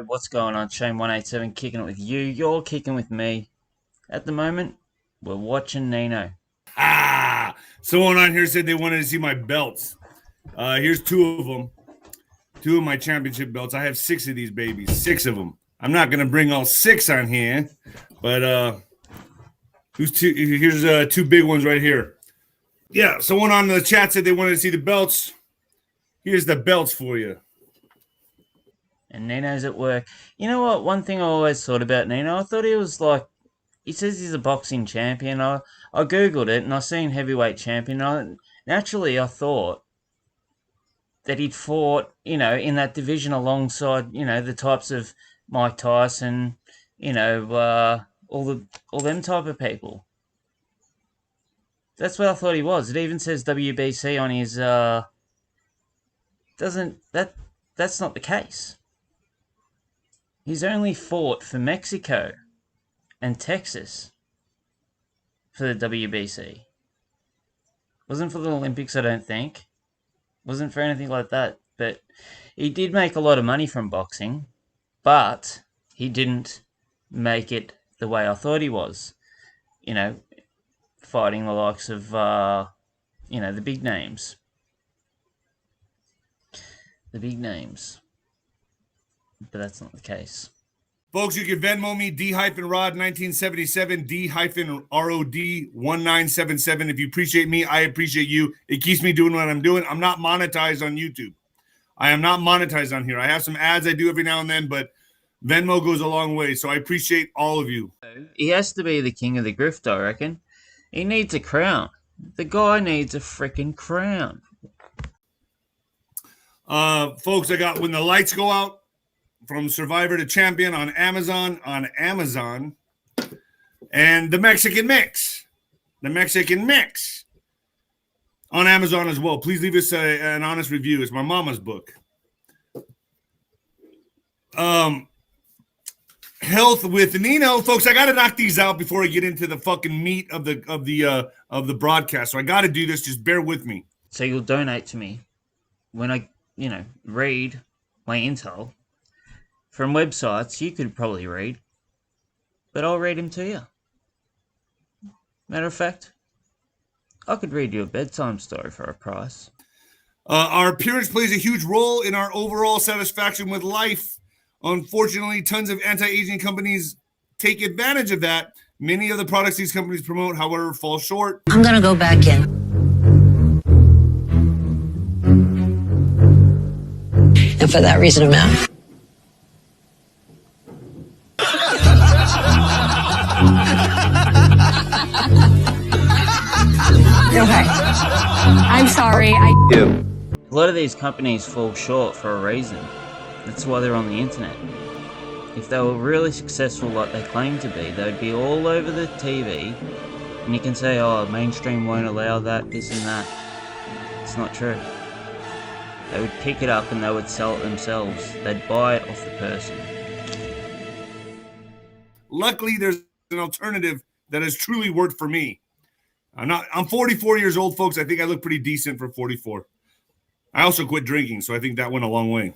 What's going on? Shane187 kicking it with you. You're kicking with me. At the moment, we're watching Nino. Someone on here said they wanted to see my belts. Here's two of them. Two of my championship belts. I have 6 of these babies. 6 of them. I'm not going to bring all 6 on here, but here's 2 big ones right here. Yeah, someone on the chat said they wanted to see the belts. Here's the belts for you. And Nino's at work. You know what? One thing I always thought about Nino, I thought he was like, he says he's a boxing champion. I Googled it and I seen heavyweight champion. Naturally, I thought that he'd fought, in that division alongside, the types of Mike Tyson, all them type of people. That's what I thought he was. It even says WBC on his, that's not the case. He's only fought for Mexico and Texas for the WBC. Wasn't for the Olympics, I don't think. Wasn't for anything like that. But he did make a lot of money from boxing, but he didn't make it the way I thought he was. Fighting the likes of, the big names. The big names. But that's not the case. Folks, you can Venmo me D-Rod 1977, D-Rod 1977. If you appreciate me, I appreciate you. It keeps me doing what I'm doing. I'm not monetized on YouTube. I am not monetized on here. I have some ads I do every now and then, but Venmo goes a long way. So I appreciate all of you. He has to be the king of the grift, I reckon. He needs a crown. The guy needs a freaking crown. Folks, I got When the Lights Go Out, from Survivor to Champion on Amazon, and The Mexican Mix on Amazon as well. Please leave us an honest review. It's my mama's book. Health with Nino, folks. I got to knock these out before I get into the fucking meat of the broadcast. So I got to do this. Just bear with me. So you'll donate to me when I, read my intel. From websites you could probably read, but I'll read them to you. Matter of fact, I could read you a bedtime story for a price. Our appearance plays a huge role in our overall satisfaction with life. Unfortunately, tons of anti-aging companies take advantage of that. Many of the products these companies promote, however, fall short. I'm going to go back in. And for that reason, I'm out. Okay. I'm sorry. A lot of these companies fall short for a reason. That's why they're on the internet. If they were really successful like they claim to be, they'd be all over the TV, and you can say, oh, mainstream won't allow that, this and that. It's not true. They would pick it up and they would sell it themselves. They'd buy it off the person. Luckily, there's an alternative that has truly worked for me. I'm 44 years old, folks. I think I look pretty decent for 44. I also quit drinking, so I think that went a long way.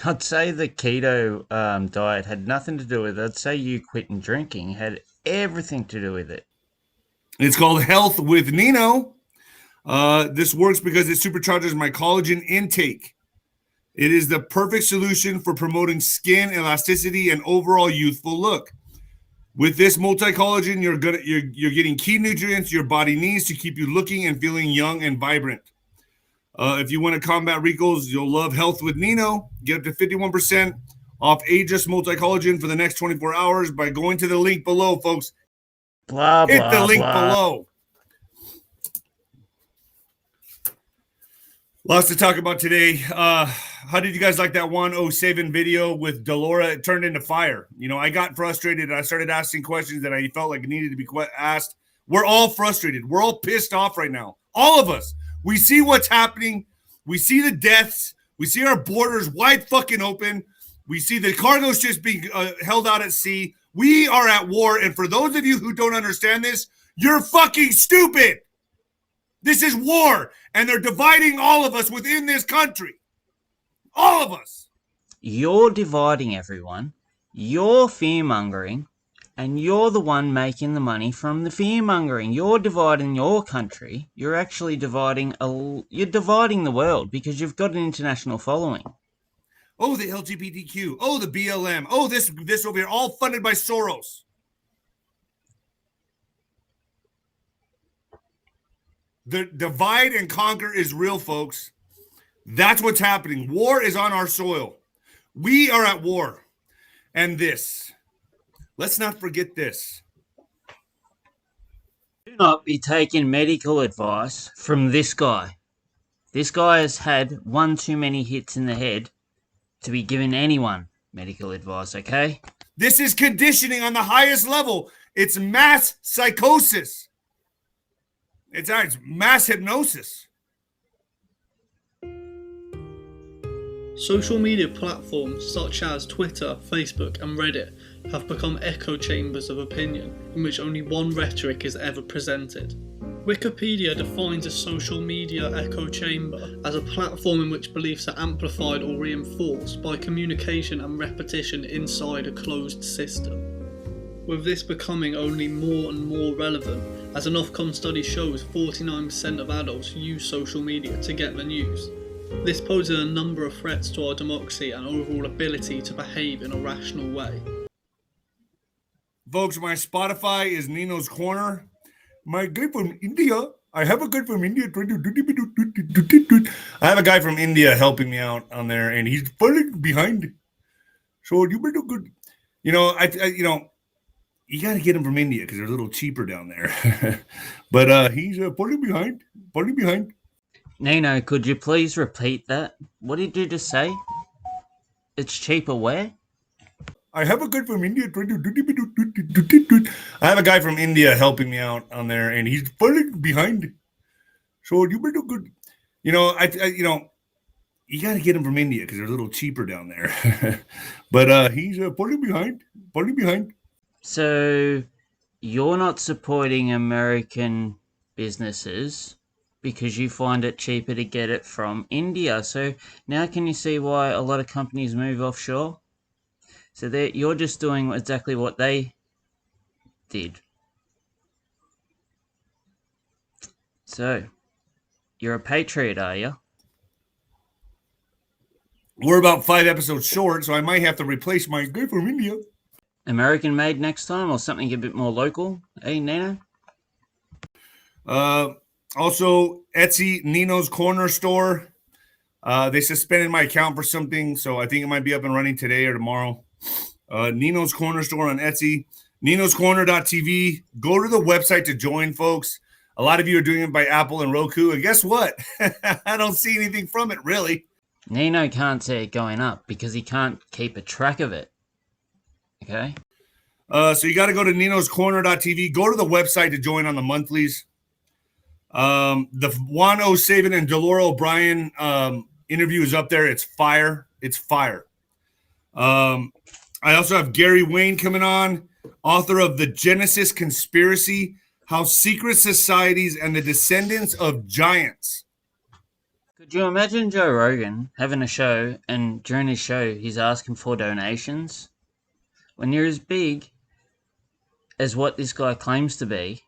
I'd say the keto diet had nothing to do with it. I'd say you quitting drinking had everything to do with it. It's called Health with Nino. This works because it supercharges my collagen intake. It is the perfect solution for promoting skin elasticity and overall youthful look. With this multi-collagen, you're getting key nutrients your body needs to keep you looking and feeling young and vibrant. If you want to combat wrinkles, you'll love Health with Nino. Get up to 51% off Aegis multi-collagen for the next 24 hours by going to the link below, folks. Hit the link below. Lots to talk about today. How did you guys like that 107 video with Delora? It turned into fire. I got frustrated and I started asking questions that I felt like needed to be asked. We're all frustrated. We're all pissed off right now. All of us. We see what's happening. We see the deaths. We see our borders wide fucking open. We see the cargo ships being held out at sea. We are at war. And for those of you who don't understand this, you're fucking stupid. This is war. And they're dividing all of us within this country. All of us. You're dividing everyone. You're fear-mongering. And you're the one making the money from the fear-mongering. You're dividing your country. You're actually dividing the world because you've got an international following. Oh, the LGBTQ. Oh, the BLM. Oh, this over here, all funded by Soros. The divide and conquer is real, folks. That's what's happening. War is on our soil. We are at war. And this. Let's not forget this. Do not be taking medical advice from this guy. This guy has had one too many hits in the head to be giving anyone medical advice, okay? This is conditioning on the highest level. It's mass psychosis. It's mass hypnosis. Social media platforms such as Twitter, Facebook and Reddit have become echo chambers of opinion in which only one rhetoric is ever presented. Wikipedia defines a social media echo chamber as a platform in which beliefs are amplified or reinforced by communication and repetition inside a closed system. With this becoming only more and more relevant, as an Ofcom study shows 49% of adults use social media to get the news. This poses a number of threats to our democracy and overall ability to behave in a rational way. Folks, my Spotify is Nino's Corner. My guy from India. I have a guy from India. I have a guy from India helping me out on there, and he's falling behind. So you better good. You know, you got to get him from India because they're a little cheaper down there. But he's falling behind. Falling behind. Nino, could you please repeat that? What did you just say? It's cheaper where? I have a guy from India. I have a guy from India helping me out on there, and he's falling behind. So you better good. You know, you got to get him from India because they're a little cheaper down there. But he's falling behind. Falling behind. So you're not supporting American businesses because you find it cheaper to get it from India. So now can you see why a lot of companies move offshore? So you're just doing exactly what they did. So, you're a patriot, are you? We're about 5 episodes short, so I might have to replace my guy from India. American made next time, or something a bit more local, eh, Nino? Also, Etsy, Nino's Corner store. They suspended my account for something, so I think it might be up and running today or tomorrow. Nino's Corner store on Etsy, ninoscorner.tv. Go to the website to join, folks. A lot of you are doing it by Apple and Roku, and guess what? I don't see anything from it, really. Nino can't see it going up because he can't keep a track of it. Okay? So you got to go to ninoscorner.tv. Go to the website to join on the monthlies. The Juan O'Savin and Delora O'Brien interview is up there. It's fire. It's fire. I also have Gary Wayne coming on, author of The Genesis Conspiracy, How Secret Societies and the Descendants of Giants. Could you imagine Joe Rogan having a show and during his show he's asking for donations? When you're as big as what this guy claims to be,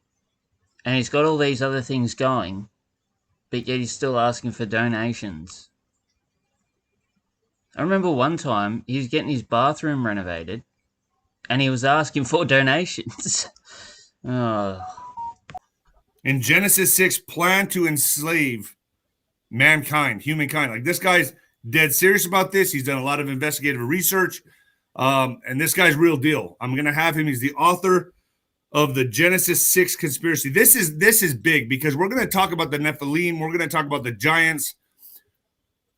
and he's got all these other things going, but yet he's still asking for donations. I remember one time he was getting his bathroom renovated and he was asking for donations. Oh. In Genesis 6, plan to enslave mankind, humankind. Like, this guy's dead serious about this. He's done a lot of investigative research. And this guy's real deal. I'm going to have him. He's the author of the Genesis 6 conspiracy. This is big because we're going to talk about the Nephilim. We're going to talk about the giants.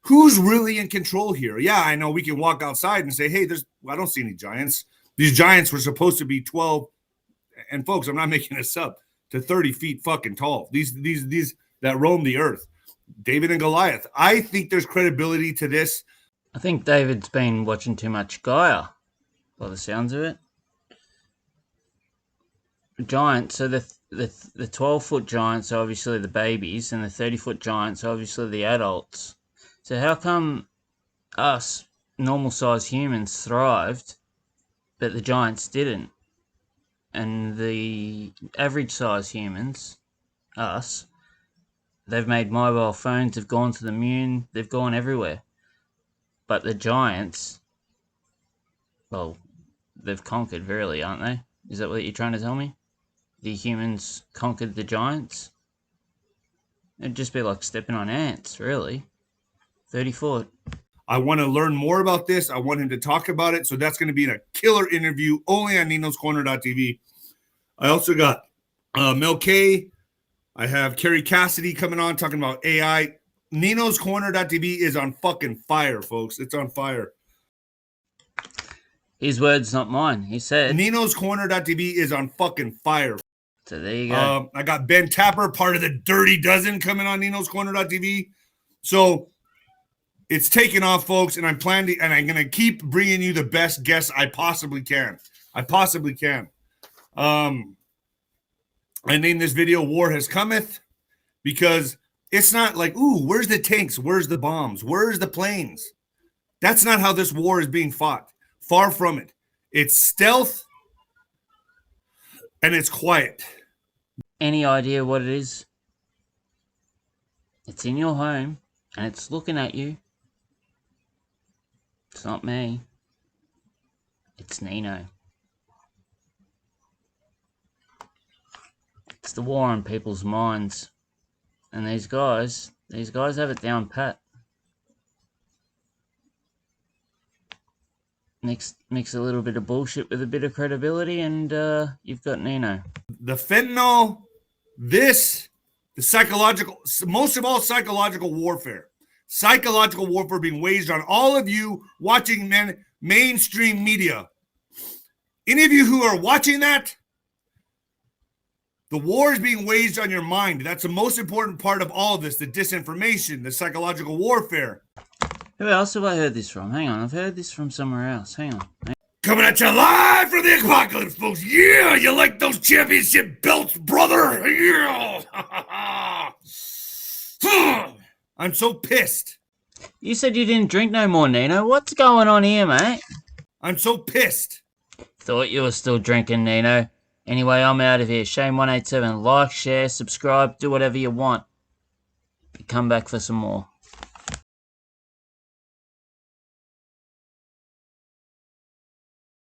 Who's really in control here? Yeah, I know we can walk outside and say, hey, I don't see any giants. These giants were supposed to be 12. And folks, I'm not making this up, to 30 feet fucking tall. These that roam the earth. David and Goliath. I think there's credibility to this. I think David's been watching too much Gaia, by the sounds of it. Giants, so the 12-foot giants are obviously the babies, and the 30-foot giants are obviously the adults. So how come us normal-sized humans thrived, but the giants didn't. And the average-sized humans, us, they've made mobile phones, they've gone to the moon, they've gone everywhere. But the giants, well, they've conquered, really, aren't they? Is that what you're trying to tell me? The humans conquered the giants? It'd just be like stepping on ants, really. 30 foot. I want to learn more about this. I want him to talk about it. So that's going to be in a killer interview only on ninoscorner.tv. I also got Mel K. I have Carrie Cassidy coming on talking about AI. ninoscorner.tv is on fucking fire, folks. It's on fire. His words, not mine. He said. ninoscorner.tv is on fucking fire. So there you go. I got Ben Tapper, part of the Dirty Dozen, coming on ninoscorner.tv. So it's taking off, folks, and I'm going to keep bringing you the best guests I possibly can. I named this video War Has Cometh because it's not like, ooh, where's the tanks? Where's the bombs? Where's the planes? That's not how this war is being fought. Far from it. It's stealth and it's quiet. Any idea what it is? It's in your home and it's looking at you. It's not me. It's Nino. It's the war on people's minds. And these guys have it down pat. Mix a little bit of bullshit with a bit of credibility and you've got Nino. The fentanyl, the psychological, most of all psychological warfare. Psychological warfare being waged on all of you watching mainstream media. Any of you who are watching that, the war is being waged on your mind. That's the most important part of all of this, the disinformation, the psychological warfare. Who else have I heard this from? Hang on, I've heard this from somewhere else. Hang on. Coming at you live from the apocalypse, folks. Yeah, you like those championship belts, brother? Yeah. I'm so pissed. You said you didn't drink no more, Nino. What's going on here, mate? I'm so pissed. Thought you were still drinking, Nino. Anyway, I'm out of here. Shane187. Like, share, subscribe, do whatever you want. Come back for some more.